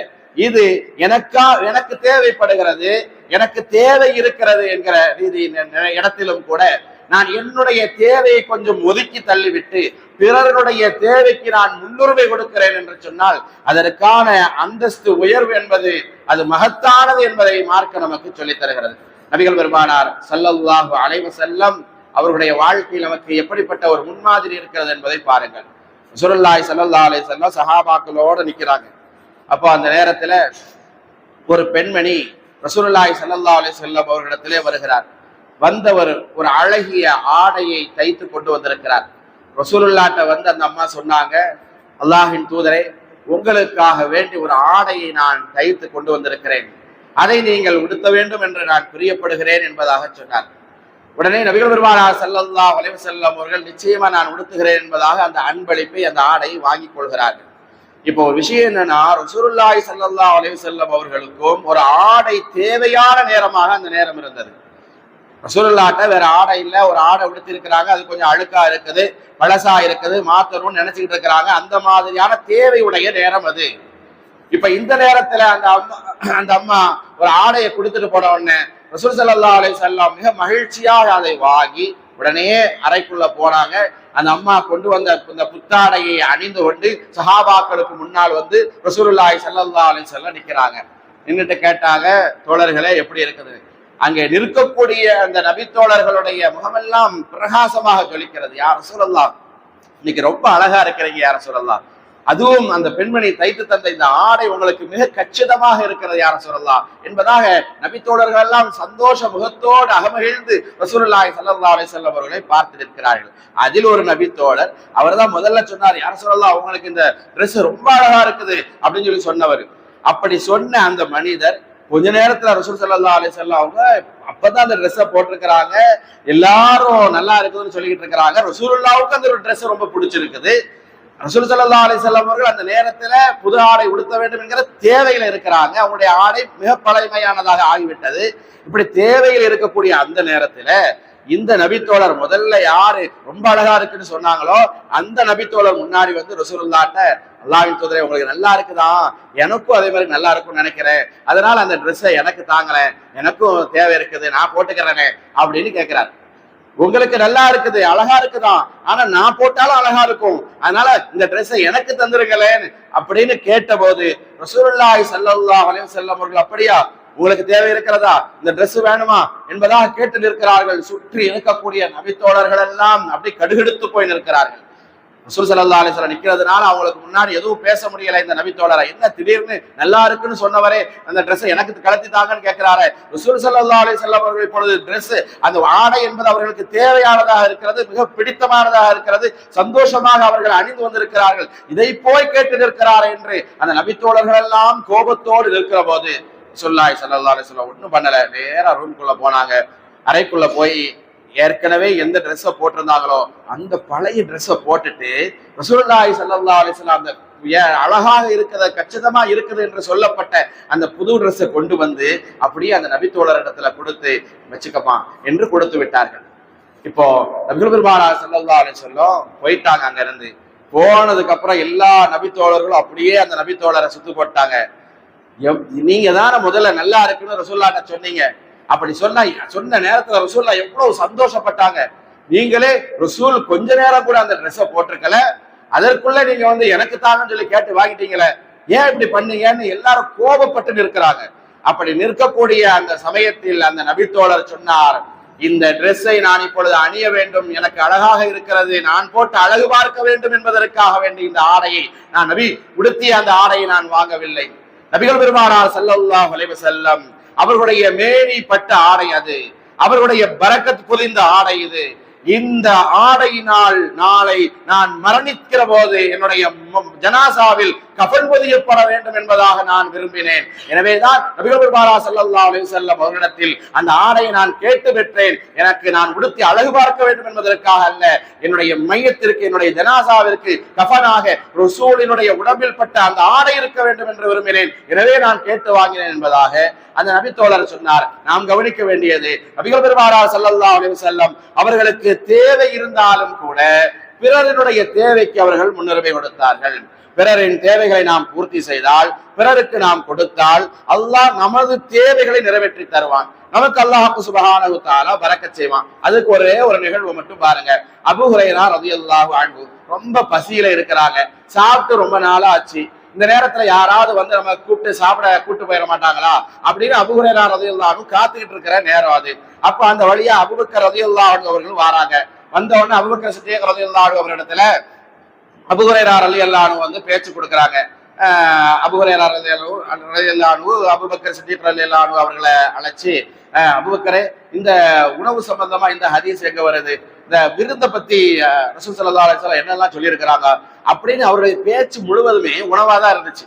இது எனக்கு தேவைப்படுகிறது, எனக்கு தேவை இருக்கிறது என்கிற ரீதியின் இடத்திலும் கூட நான் என்னுடைய தேவையை கொஞ்சம் ஒதுக்கி தள்ளிவிட்டு பிறருடைய தேவைக்கு நான் முன்னுரிமை கொடுக்கிறேன் என்று சொன்னால் அதற்கான அந்தஸ்து உயர்வு என்பது அது மகத்தானது என்பதை மார்க்க நமக்கு சொல்லித் தருகிறது. நபிகள் பெருமானார் ஸல்லல்லாஹு அலைஹி வஸல்லம் அவர்களுடைய வாழ்க்கையில் நமக்கு எப்படிப்பட்ட ஒரு முன்மாதிரி இருக்கிறது என்பதை பாருங்கள். ரசூலுல்லாஹி ஸல்லல்லாஹு அலைஹி வஸல்லம் சஹாபாக்களோட நிக்கிறாங்க. அப்போ அந்த நேரத்துல ஒரு பெண்மணி ரசூலுல்லாஹி ஸல்லல்லாஹு அலைஹி வஸல்லம் அவர்களிடத்திலே வருகிறார். வந்தவர் ஒரு அழகிய ஆடையை தைத்து கொண்டு வந்திருக்கிறார். ரசூலுல்லாஹ்ட்ட வந்து அந்த அம்மா சொன்னாங்க, அல்லாஹ்வின் தூதரே, உங்களுக்காக வேண்டி ஒரு ஆடையை நான் தைத்து கொண்டு வந்திருக்கிறேன், அதை நீங்கள் உடுத்த வேண்டும் என்று நான் பிரியப்படுகிறேன் என்பதாக சொன்னார். உடனே நபிகள் பெருமானார் ஸல்லல்லாஹு அலைஹி வஸல்லம் அவர்கள் நிச்சயமா நான் உடுத்துகிறேன் என்பதாக அந்த அன்பளிப்பை அந்த ஆடையை வாங்கி கொள்கிறார்கள். இப்போ ஒரு விஷயம் என்னன்னா, ரசூலுல்லாஹி ஸல்லல்லாஹு அலைஹி வஸல்லம் அவர்களுக்கும் ஒரு ஆடை தேவையான நேரமாக அந்த நேரம் இருந்தது. ரசூலுல்லாஹ்ட்ட வேற ஆடை இல்ல, ஒரு ஆடை உடுத்தி இருக்கிறாங்க, அது கொஞ்சம் அழுக்கா இருக்குது, பழசா இருக்குது, மாத்தணும்னு நினைச்சுக்கிட்டு இருக்கிறாங்க. அந்த மாதிரியான தேவையுடைய நேரம் அது. இப்ப இந்த நேரத்துல அந்த அம்மா ஒரு ஆடையை கொடுத்துட்டு போன உடனே ரசூல் ஸல்லல்லாஹு அலைஹி வஸல்லம் மிக மகிழ்ச்சியாக அதை வாங்கி உடனே அறைக்குள்ள போனாங்க. அந்த அம்மா கொண்டு வந்த இந்த புத்தாடையை அணிந்து கொண்டு சஹாபாக்களுக்கு முன்னால் வந்து ரசூலுல்லாஹி ஸல்லல்லாஹு அலைஹி வஸல்லம் நிக்கிறாங்க. நின்னுட்டு கேட்டாங்க, தோழர்களே எப்படி இருக்குது? அங்கே நிற்கக்கூடிய அந்த நபித்தோழர்களுடைய முகமெல்லாம் பிரகாசமாக ஜொலிக்கிறது. யார் ரசூலல்லாஹ், இன்னைக்கு ரொம்ப அழகா இருக்கிறீங்க யார் ரசூலல்லாஹ், அதுவும் அந்த பெண்மணி தைத்து தந்த இந்த ஆடை உங்களுக்கு மிக கச்சிதமாக இருக்கிறது யார் ரசூலல்லாஹ் என்பதாக நபித்தோழர்கள் எல்லாம் சந்தோஷ முகத்தோடு அகமகிழ்ந்து ரசூலுல்லாஹி ஸல்லல்லாஹு அலைஹி வஸல்லம் அவர்களை பார்த்து நிற்கிறார்கள். அதில் ஒரு நபித்தோழர், அவர் தான் முதல்ல சொன்னார், யார் ரசூலல்லாஹ் உங்களுக்கு இந்த ட்ரெஸ் ரொம்ப அழகா இருக்குது அப்படின்னு சொல்லி சொன்னவர். அப்படி சொன்ன அந்த மனிதர் கொஞ்ச நேரத்துல ரசூல் ஸல்லல்லாஹு அலைஹி வஸல்லம் அவங்க அப்பதான் அந்த ட்ரெஸ்ஸை போட்டிருக்கிறாங்க, எல்லாரும் நல்லா இருக்குதுன்னு சொல்லிக்கிட்டு இருக்கிறாங்க. ரசூலுல்லாஹ்வுக்கு அந்த ஒரு ட்ரெஸ் ரொம்ப பிடிச்சிருக்குது. ரசூல் ஸல்லல்லாஹு அலைஹி வஸல்லம் அவர்கள் அந்த நேரத்துல புது ஆடை உடுத்த வேண்டும் என்கிற தேவையில இருக்கிறாங்க. அவங்களுடைய ஆடை மிக பழமையானதாக ஆகிவிட்டது. இப்படி தேவையில் இருக்கக்கூடிய அந்த நேரத்துல இந்த நபித்தோழர் முதல்ல யாரு ரொம்ப அழகா இருக்குன்னு சொன்னாங்களோ அந்த நபித்தோழர் முன்னாடி வந்து ரசூலுல்லாஹ்ட்ட, அல்லாஹ்வின் தூதரே உங்களுக்கு நல்லா இருக்குதான், எனக்கும் அதே மாதிரி நல்லா இருக்கும்னு நினைக்கிறேன், அதனால அந்த ட்ரெஸ்ஸை எனக்கு தாங்களேன், எனக்கும் தேவை இருக்குது, நான் போட்டுக்கிறேனே அப்படின்னு கேட்கிறாரு. உங்களுக்கு நல்லா இருக்குது, அழகா இருக்குதான், ஆனா நான் போட்டாலும் அழகா இருக்கும், அதனால இந்த ட்ரெஸ்ஸை எனக்கு தந்துருங்களேன் அப்படின்னு கேட்ட போது ரசூலுல்லாஹி ஸல்லல்லாஹு அலைஹி வஸல்லம் அவர்கள், அப்படியா உங்களுக்கு தேவை இருக்கிறதா, இந்த ட்ரெஸ் வேணுமா என்பதாக கேட்டு நிற்கிறார்கள். சுற்றி இருக்கக்கூடிய நபித்தோழர்கள் எல்லாம் அப்படி கடுகெடுத்து போய் நிற்கிறார்கள். ரசூல் ஸல்லல்லாஹு அலைஹி வஸல்லம் நிக்கிறதுனால அவங்களுக்கு முன்னாடி எதுவும் பேச முடியல. இந்த நபித்தோழரை என்ன திடீர்னு நல்லா இருக்குன்னு சொன்னவரே அந்த ட்ரெஸ்ஸை எனக்கு கலத்தி தாங்கன்னு கேட்கிறாரு. ரசூல் ஸல்லல்லாஹு அலைஹி வஸல்லம் அவர்கள் இப்பொழுது ட்ரெஸ், அந்த ஆடை என்பது அவர்களுக்கு தேவையானதாக இருக்கிறது, மிக பிடித்தமானதாக இருக்கிறது, சந்தோஷமாக அவர்கள் அணிந்து வந்திருக்கிறார்கள். இதை போய் கேட்டு நிற்கிறார் என்று அந்த நபித்தோழர்கள் எல்லாம் கோபத்தோடு நிற்கிற போது ரசூலுல்லாஹி ஸல்லல்லாஹு அலைஹி வஸல்லம் ஒன்றும் பண்ணல, நேரா ரூம்குள்ள போனாங்க. அறைக்குள்ள போய் ஏற்கனவே எந்த ட்ரெஸ்ஸை போட்டிருந்தாங்களோ அந்த பழைய ட்ரெஸ்ஸை போட்டுட்டு ரசூலுல்லாஹி ஸல்லல்லாஹு அலைஹி வஸல்லம் அந்த அழகாக இருக்குது, கச்சிதமா இருக்குது என்று சொல்லப்பட்ட அந்த புது ட்ரெஸ்ஸை கொண்டு வந்து அப்படியே அந்த நபித்தோழர் இடத்துல கொடுத்து வச்சுக்கப்பா என்று கொடுத்து விட்டார்கள். இப்போ நபிகள் பெருமானார் ஸல்லல்லாஹு அலைஹி வஸல்லம் போயிட்டாங்க. அங்க இருந்து போனதுக்கு அப்புறம் எல்லா நபித்தோழர்களும் அப்படியே அந்த நபித்தோழரை சுத்து போட்டாங்க. நீங்க தானே முதல்ல நல்லா இருக்குன்னு ரசூலுல்லாஹ்ட்ட சொன்னீங்க, அப்படி சொன்ன நேரத்துல ரசூல்லா எவ்வளவு சந்தோஷப்பட்டாங்க. நீங்களே ரசூல் கொஞ்ச நேரம் கூட அந்த ட்ரெஸ்ஸை போட்டிருக்கல, அதற்குள்ள நீங்க வந்து எனக்கு தாங்கன்னு சொல்லி கேட்டு வாங்கிட்டீங்களே, ஏன் இப்படி பண்ணீங்கன்னு எல்லாரும் கோபப்பட்டு நிற்கிறாங்க. அப்படி நிற்கக்கூடிய அந்த சமயத்தில் அந்த நபித்தோழர் சொன்னார், இந்த ட்ரெஸ்ஸை நான் இப்பொழுது அணிய வேண்டும், எனக்கு அழகாக இருக்கிறது, நான் போட்டு அழகு பார்க்க வேண்டும் என்பதற்காக வேண்டி இந்த ஆடையை நான் நபி உடுத்திய அந்த ஆடையை நான் வாங்கவில்லை. நபிகள் பெருமானார் ஸல்லல்லாஹு அலைஹி வஸல்லம் அவர்களுடைய மேனி பட்ட ஆடை அது, அவர்களுடைய பரக்கத் பொதிந்த ஆடை இது. இந்த ஆடையினால் நாளை நான் மரணிக்கிற போது என்னுடைய ஜனாசாவில் கஃன் பொதியப்பட வேண்டும் என்பதாக நான் விரும்பினேன். எனவேதான் நபிகள் பெருமானார் ஸல்லல்லாஹு அலைஹி வஸல்லம் அவர்களிடத்தில் அந்த ஆடையை நான் கேட்டு பெற்றேன். எனக்கு நான் உடுத்தி அழகு பார்க்க வேண்டும் என்பதற்காக அல்ல, என்னுடைய மையத்திற்கு, என்னுடைய ஜனாசாவிற்கு கஃனாக ரசூலினுடைய உடம்பில் பட்ட அந்த ஆடை இருக்க வேண்டும் என்று விரும்பினேன். எனவே நான் கேட்டு வாங்கினேன் என்பதாக அந்த நபித்தோழர் சொன்னார். நாம் கவனிக்க வேண்டியது, நபிகள் பெருமானார் ஸல்லல்லாஹு அலைஹி வஸல்லம் அவர்களுக்கு தேவை இருந்தாலும் கூட பிறரினுடைய தேவைக்கு அவர்கள் முன்னுரிமை கொடுத்தார்கள். பிறரின் தேவைகளை நாம் பூர்த்தி செய்தால், பிறருக்கு நாம் கொடுத்தால் அல்லாஹ் நமது தேவைகளை நிறைவேற்றி தருவான். நமக்கு அல்லாஹ் சுப்ஹானஹு வ தஆலா பரக்கத் செய்வான். அதுக்கு ஒரே ஒரு நிகழ்வு மட்டும் பாருங்க. அபூ ஹுரைரா ரலியல்லாஹு அன்ஹு ரொம்ப பசியில இருக்கிறாங்க, சாப்பிட்டு ரொம்ப நாளா ஆச்சு. இந்த நேரத்துல யாராவது வந்து நம்ம கூப்பிட்டு சாப்பிட கூட்டு போயிட மாட்டாங்களா அப்படின்னு அபூ ஹுரைரா ரலியல்லாஹு அன்ஹு காத்துக்கிட்டு இருக்கிற நேரம் அது. அப்ப அந்த வழியா அபூபக்கர் ரலியல்லாஹு அன்ஹு அவர்கள் வராங்க. வந்த உடனே அபூபக்கர் சித்திக் ரலியல்லாஹு அன்ஹு அவரிடத்துல அபூ ஹுரைரா ரலியல்லாஹு அன்ஹு வந்து பேச்சு கொடுக்குறாங்க. அபூ ஹுரைரா ரலியல்லாஹு அன்ஹு அபூபக்கர் சித்திக் ரலியல்லாஹு அன்ஹு அவர்களை அழைச்சி, அபூபக்கரே, இந்த உணவு சம்பந்தமா இந்த ஹதீஸ் எங்க வருது, இந்த விருந்தை பத்தி ரசூல் ஸல்லல்லாஹு அலைஹி வஸல்லம் என்னெல்லாம் சொல்லியிருக்கிறாங்க அப்படின்னு அவருடைய பேச்சு முழுவதுமே உணவாதான் இருந்துச்சு.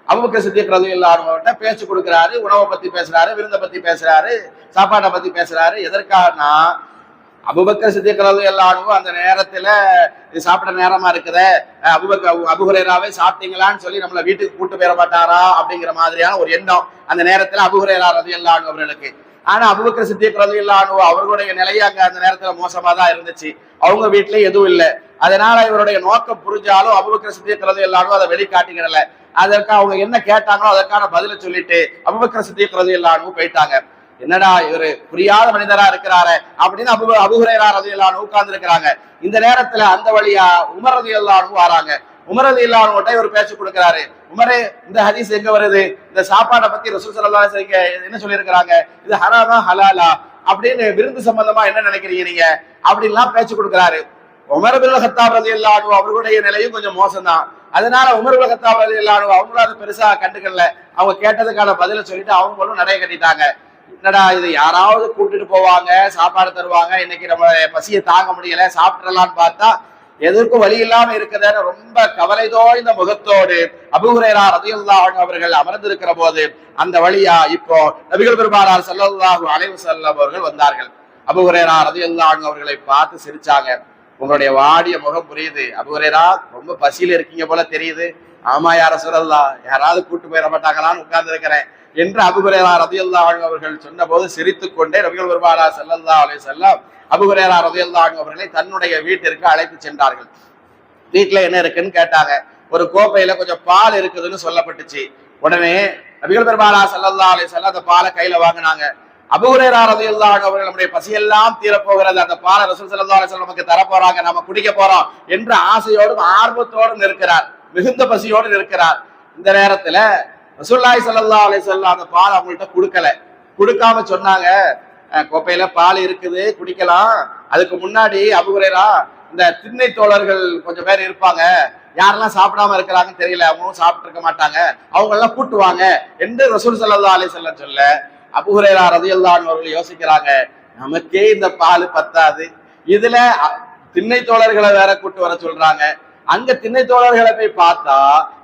அபூபக்கர் சித்திக் ரலியல்லாஹு அன்ஹு அவர்கிட்ட பேச்சு கொடுக்கிறாரு, உணவை பத்தி பேசுறாரு, விருந்தை பத்தி பேசுறாரு, சாப்பாட்டை பத்தி பேசுறாரு. எதற்காகனா அபூபக்கர் சித்திக் ரலியல்லாஹு அன்ஹு அந்த நேரத்துல இது சாப்பிட நேரமா இருக்குதே, அபூ ஹுரைராவை சாப்பிட்டீங்களான்னு சொல்லி நம்மள வீட்டுக்கு கூட்டு போயிட மாட்டாரா அப்படிங்கிற மாதிரியான ஒரு எண்ணம் அந்த நேரத்துல அபூ ஹுரைரா ரலியல்லாஹு அன்ஹு அவர்களுக்கு. ஆனா அபூபக்கர் சித்திக் ரலியல்லாஹு அன்ஹு அவர்களுடைய நிலையை அங்க அந்த நேரத்துல மோசமா தான் இருந்துச்சு. அவங்க வீட்டுல எதுவும் இல்லை. அதனால இவருடைய நோக்கம் புரிஞ்சாலும் அபூபக்கர் சித்திக் ரலியல்லாஹு அன்ஹு அதை வெளிக்காட்டிக்கிறல. அதற்கு அவங்க என்ன கேட்டாங்களோ அதற்கான பதில சொல்லிட்டு அபூபக்கர் சித்திக் ரலியல்லாஹு அன்ஹு போயிட்டாங்க. என்னடா இவரு புரியாத மனிதரா இருக்கிறாரு அப்படின்னு அபூ ஹுரைரா ரலியல்லாஹு அன்ஹு உட்கார்ந்து இருக்கிறாங்க. இந்த நேரத்துல அந்த வழியா உமர் ரலியல்லாஹு அன்ஹு வராங்க. உமர் ரலியல்லாஹு அன்ஹு இவர் பேச்சு கொடுக்கிறாரு. உமரே, இந்த ஹதீஸ் எங்க வருது, இந்த சாப்பாடை பத்தி ரசூல் ஸல்லல்லாஹு அலைஹி வஸல்லம் என்ன சொல்லியிருக்கிறாங்க, இது ஹராமா ஹலாலா அப்படின்னு விருந்து சம்பந்தமா என்ன நினைக்கிறீங்க நீங்க அப்படின்லாம் பேச்சு கொடுக்கிறாரு. உமர் இப்னு கத்தாப் ரலியல்லாஹு அன்ஹு அவர்களுடைய நிலையும் கொஞ்சம் மோசம்தான். அதனால உமர் இப்னு கத்தாப் ரலியல்லாஹு அன்ஹு அவங்களும் அதை பெருசா கண்டுக்கல. அவங்க கேட்டதுக்கான பதில சொல்லிட்டு அவங்களும் நடைய கட்டிட்டாங்க. என்னடா இது, யாராவது கூட்டிட்டு போவாங்க, சாப்பாடு தருவாங்க, இன்னைக்கு நம்ம பசியை தாங்க முடியல, சாப்பிடலான்னு பார்த்தா எதற்கும் வழி இல்லாம இருக்குதுன்னு ரொம்ப கவலை தோய்ந்த முகத்தோடு அபூ ஹுரைரா ரலியல்லாஹு அன்ஹு அவர்கள் அமர்ந்திருக்கிற போது அந்த வழியா இப்போ நபிகள் பெருமானார் ஸல்லல்லாஹு அலைஹி வஸல்லம் அவர்கள் வந்தார்கள். அபூ ஹுரைரா ரலியல்லாஹு அன்ஹு அவர்களை பார்த்து சிரிச்சாங்க. உங்களுடைய வாடிய முகம் புரியுது, அபூ ஹுரைரா ரொம்ப பசியில இருக்கீங்க போல தெரியுது. ஆமா யா ரசூலல்லாஹ், யாராவது கூட்டு போயிட மாட்டாங்களான்னு உட்கார்ந்து இருக்கிறேன் என்று அபூ ஹுரைரா ரலியல்லாஹு அன்ஹு அவர்கள் சொன்ன போது சிரித்துக் கொண்டே நபிகள் பெருமானார் ஸல்லல்லாஹு அலைஹி வஸல்லம் அபூ ஹுரைரா ரலியல்லாஹு அன்ஹு அவர்களை தன்னுடைய வீட்டிற்கு அழைத்து சென்றார்கள். வீட்டுல என்ன இருக்குன்னு கேட்டாங்க. ஒரு கோப்பையில கொஞ்சம் பால் இருக்குதுன்னு சொல்லப்பட்டுச்சு. உடனே நபிகள் பெருமானார் ஸல்லல்லாஹு அலைஹி வஸல்லம் அந்த பாலை கையில வாங்கினாங்க. அபூ ஹுரைரா ரலியல்லாஹு அன்ஹு அவர்கள் நம்முடைய பசியெல்லாம் தீரப்போகிறது, அந்த பாலை ரசூல் ஸல்லல்லாஹு அலைஹி வஸல்லம் நமக்கு தர போறாங்க, நம்ம குடிக்க போறோம் என்ற ஆசையோடும் ஆர்வத்தோடும் இருக்கிறார், மிகுந்த பசியோடு இருக்கிறார். இந்த நேரத்துல ரசூலுல்லாஹி ஸல்லல்லாஹு அலைஹி வஸல்லம் அந்த பால் அவங்கள்ட்ட கொடுக்காம சொன்னாங்க, கோப்பையில பால் இருக்குது குடிக்கலாம், அதுக்கு முன்னாடி அபூ ஹுரைரா இந்த திண்ணை தோழர்கள் கொஞ்சம் பேர் இருப்பாங்க, யாரெல்லாம் சாப்பிடாம இருக்கிறாங்கன்னு தெரியல, அவங்களும் சாப்பிட்டு இருக்க மாட்டாங்க, அவங்க எல்லாம் கூட்டுவாங்க என்று ரசூல் ஸல்லல்லாஹு அலைஹி வஸல்லம் சொல்ல அபூ ஹுரைரா ரலியல்லாஹு அன்ஹு அவர்கள் யோசிக்கிறாங்க, நமக்கே இந்த பால் பத்தாது, இதுல திண்ணை தோழர்களை வேற கூட்டு வர சொல்றாங்க. அங்க திண்ணை தோழர்களை போய் பார்த்தா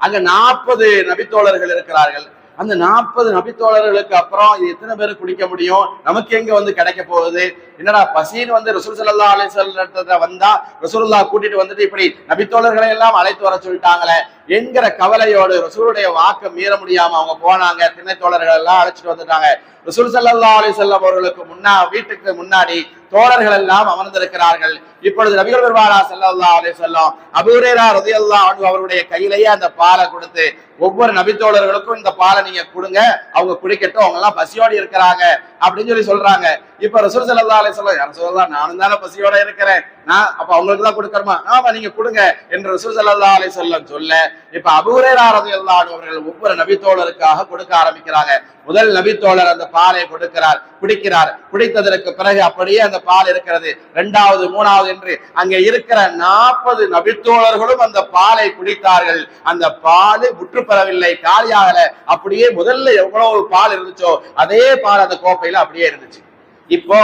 அங்க 40 நபித்தோழர்கள் இருக்கிறார்கள். அந்த 40 நபித்தோழர்களுக்கு அப்புறம் இது எத்தனை பேர் குடிக்க முடியும், நமக்கு எங்க கிடைக்க போகுது, என்னடா பசின்னு ரசூல் ஸல்லல்லாஹு அலைஹி வஸல்லம் வந்தா ரசூலுல்லாஹ் கூட்டிட்டு வந்துட்டு இப்படி நபித்தோழர்களை எல்லாம் அழைத்து வர சொல்லிட்டாங்களே என்கிற கவலையோடு ரசூலுடைய வாக்க மீற முடியாம அவங்க போனாங்க. திண்ணை தோழர்கள் எல்லாம் அழைச்சிட்டு வந்துட்டாங்க. ரசூல் ஸல்லல்லாஹு அலைஹி வஸல்லம் அவர்களுக்கு வீட்டுக்கு முன்னாடி தோழர்கள் எல்லாம் அமர்ந்திருக்கிறார்கள். இப்பொழுது நபிகள் பெருமானார் ஸல்லல்லாஹு அலைஹி வஸல்லம் அபூ ஹுரைரா ரலியல்லாஹு அன்ஹு அவருடைய கையிலேயே அந்த பாலை கொடுத்து, ஒவ்வொரு நபித்தோழர்களுக்கும் இந்த பாலை நீங்க கொடுங்க, அவங்க குடிக்கட்டும், அவங்க எல்லாம் பசியோடு இருக்கிறாங்க அப்படின்னு சொல்றாங்க. இப்ப ரசூல் ஸல்லல்லாஹு அலைஹி வஸல்லம், யா ரசூலல்லாஹ் நானும் தானே பசியோட இருக்கிறேன், நான் அப்ப அவங்களுக்கு தான் கொடுக்கணுமா, ஆமா நீங்க கொடுங்க என்று ரசூல் ஸல்லல்லாஹு அலைஹி வஸல்லம் சொல்ல, இப்ப அபூ ஹுரைரா ரலியல்லாஹு அன்ஹு அவர்கள் ஒவ்வொரு நபித்தோழருக்காக கொடுக்க ஆரம்பிக்கிறாங்க. முதல் நபித்தோழர் அந்த பாலை குடிக்கிறார். குடித்ததற்கு பிறகு அப்படியே அந்த பால் இருக்கிறது. 2வது 3வது என்று அங்கே இருக்கிற 40 நபித்தோழர்களும் அந்த பாலை குடித்தார்கள். அந்த பால் முற்று பெறவில்லை, காலியாகல, அப்படியே முதல்ல எவ்வளவு பால் இருந்துச்சோ அதே பால் அந்த கோப்பையில அப்படியே இருந்துச்சு. இப்போ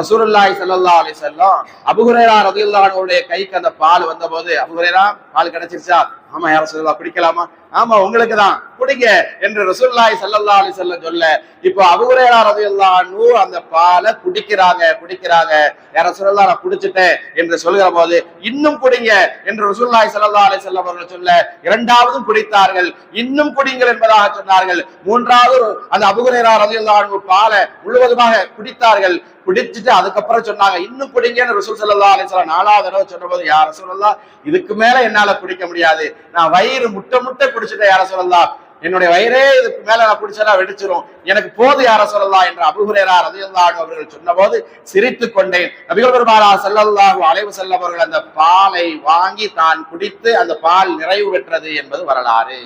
ரசூலுல்லாஹி ஸல்லல்லாஹு அலைஹி வஸல்லம் அபூ ஹுரைரா ரலியல்லாஹு அன்ஹுடைய கைக்கு அந்த பால் வந்தபோது, அபூ ஹுரைரா பால் கிடைச்சிருச்சா, ஆமா யா ரசூலுல்லாஹ் குடிக்கலாமா, ஆமா உங்களுக்கு தான் குடிங்க என்று ரசூலுல்லாஹி ஸல்லல்லாஹு அலைஹி வஸல்லம் சொல்ல, இப்போ அபூ ஹுரைரா ரலியல்லாஹு அன்ஹு அந்த பாலை குடிக்கிறாங்க. யா ரசூலுல்லாஹ் நான் குடிச்சிட்டேன் என்று சொல்கிற போது, இன்னும் குடிங்க என்று ரசூலுல்லாஹி ஸல்லல்லாஹு அலைஹி வஸல்லம் அவர்கள் சொல்ல, 2வதும் குடித்தார்கள். இன்னும் குடிங்கள் என்பதாக சொன்னார்கள். 3வது அந்த அபூ ஹுரைரா ரலியல்லாஹு அன்ஹு பாலை முழுவதுமாக குடித்தார்கள். குடிச்சிட்டு அதுக்கப்புறம் சொன்னாங்க, இன்னும் குடிங்கன்னு ரசூல் ஸல்லல்லாஹு அலைஹி வஸல்லம் 4வது தடவை சொன்னபோது, யா ரசூலுல்லாஹ் இதுக்கு மேல என்னால குடிக்க முடியாது, நான் வயிறு முட்டை குடிச்சிட்டேன் யா ரசூலுல்லாஹ், என்னுடைய வயிறே இதுக்கு மேல நான் குடிச்சா வெடிச்சிரும், எனக்கு போது யா ரசூலுல்லாஹ் என்று அபூ ஹுரைரா ரலியல்லாஹு அன்ஹு அவர்கள் சொன்னபோது சிரித்துக் கொண்டேன். நபிகள் பெருமானார் ஸல்லல்லாஹு அலைஹி வஸல்லம் அவர்கள் அந்த பாலை வாங்கி தான் குடித்து அந்த பால் நிறைவு பெற்றது என்பது வரலாறு.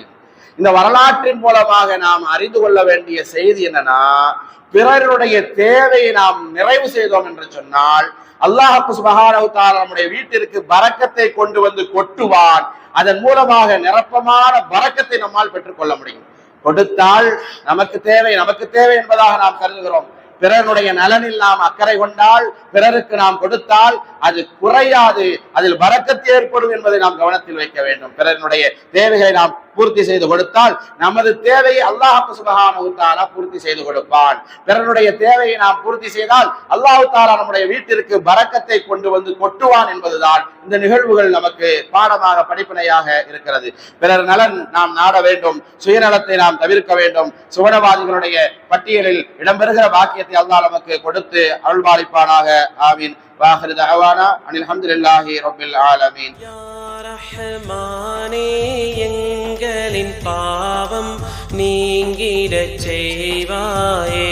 இந்த வரலாற்றின் மூலமாக நாம் அறிந்து கொள்ள வேண்டிய செய்தி என்னன்னா, பிறருடைய தேவையை நாம் நிறைவு செய்தோம் என்று சொன்னால் அல்லாஹ் சுப்ஹானஹு வ தஆலா நம்முடைய வீட்டிற்கு பரக்கத்தை கொண்டு வந்து கொட்டுவான். அதன் மூலமாக நிரப்பமான பரக்கத்தை நம்மால் பெற்றுக் கொள்ள முடியும். கொடுத்தால் நமக்கு தேவை என்பதாக நாம் கருதுகிறோம். பிறருடைய நலனில் நாம் அக்கறை கொண்டால், பிறருக்கு நாம் கொடுத்தால் அது குறையாது, அதில் பரக்கத்து ஏற்படும் என்பதை நாம் கவனத்தில் வைக்க வேண்டும். பிறருடைய தேவைகளை நாம் பூர்த்தி செய்து கொடுத்தால் நமது தேவையை அல்லாஹ் சுப்ஹானஹு வ தஆலா பூர்த்தி செய்து கொடுப்பான். பிறருடைய தேவையை நாம் பூர்த்தி செய்தால் அல்லாஹ் தஆலா நம்முடைய வீட்டிற்கு பரக்கத்தை கொண்டு வந்து கொட்டுவான் என்பதுதான் இந்த நிகழ்வுகள் நமக்கு பாடமாக படிப்பினையாக இருக்கிறது. பிறர் நலன் நாம் நாட வேண்டும், சுயநலத்தை நாம் தவிர்க்க வேண்டும். சுவனவாதிகளுடைய பட்டியலில் இடம்பெறுகிற பாக்கியத்தை அல்லாஹ் நமக்கு கொடுத்து அருள்பாலிப்பானாக. ஆமீன். வாஹிரு தஅவானா அனில் ஹம்துலில்லாஹி ரப்பில் ஆலமீன். யா ரஹ்மானே எங்களின் பாவம் நீங்கிடச் செய்வாயே.